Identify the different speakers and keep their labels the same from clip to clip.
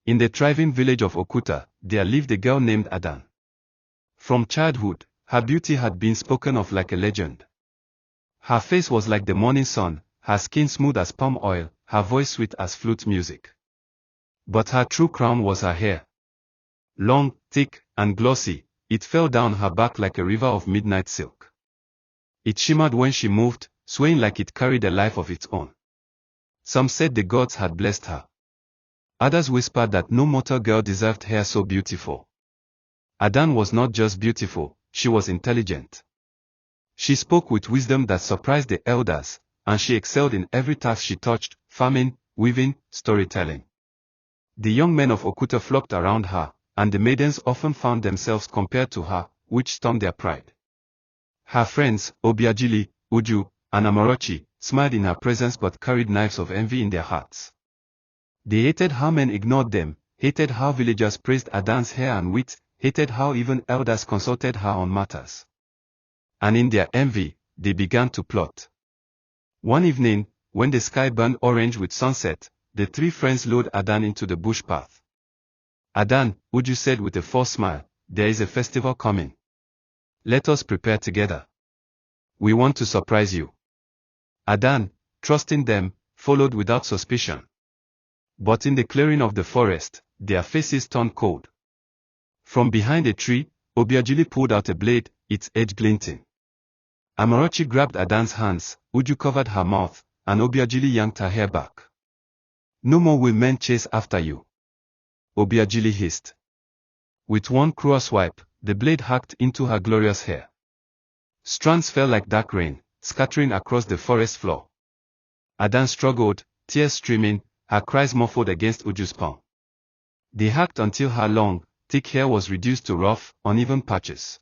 Speaker 1: In the thriving village of Okuta, there lived a girl named Adan. From childhood, her beauty had been spoken of like a legend. Her face was like the morning sun, her skin smooth as palm oil, her voice sweet as flute music. But her true crown was her hair. Long, thick, and glossy, it fell down her back like a river of midnight silk. It shimmered when she moved, swaying like it carried a life of its own. Some said the gods had blessed her. Others whispered that no mortal girl deserved hair so beautiful. Adan was not just beautiful, she was intelligent. She spoke with wisdom that surprised the elders, and she excelled in every task she touched: farming, weaving, storytelling. The young men of Okuta flocked around her, and the maidens often found themselves compared to her, which stung their pride. Her friends, Obiajili, Uju, and Amarachi, smiled in her presence but carried knives of envy in their hearts. They hated how men ignored them, hated how villagers praised Adan's hair and wit, hated how even elders consulted her on matters. And in their envy, they began to plot. One evening, when the sky burned orange with sunset, the three friends lured Adan into the bush path. "Adan," Uju said with a forced smile, "there is a festival coming. Let us prepare together. We want to surprise you." Adan, trusting them, followed without suspicion. But in the clearing of the forest, their faces turned cold. From behind a tree, Obiajili pulled out a blade, its edge glinting. Amarachi grabbed Adan's hands, Uju covered her mouth, and Obiajili yanked her hair back. "No more will men chase after you," Obiajili hissed. With one cruel swipe, the blade hacked into her glorious hair. Strands fell like dark rain, scattering across the forest floor. Adan struggled, tears streaming, her cries muffled against Uju's palm. They hacked until her long, thick hair was reduced to rough, uneven patches.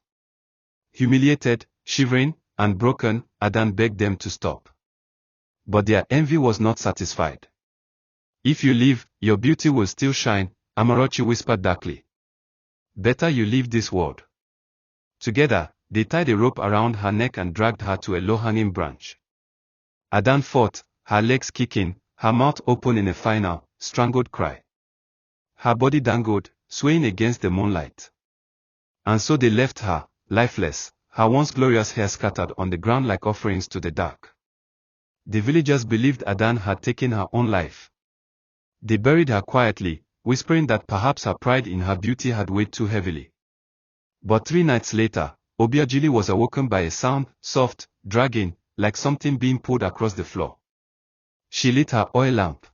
Speaker 1: Humiliated, shivering, and broken, Adan begged them to stop. But their envy was not satisfied. "If you leave, your beauty will still shine," Amarachi whispered darkly. "Better you leave this world." Together, they tied a rope around her neck and dragged her to a low-hanging branch. Adan fought, her legs kicking, her mouth open in a final, strangled cry. Her body dangled, swaying against the moonlight. And so they left her, lifeless, her once glorious hair scattered on the ground like offerings to the dark. The villagers believed Adan had taken her own life. They buried her quietly, whispering that perhaps her pride in her beauty had weighed too heavily. But 3 nights later, Obiajili was awoken by a sound, soft, dragging, like something being pulled across the floor. She lit her oil lamp.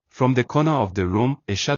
Speaker 1: From the corner of the room, a shadow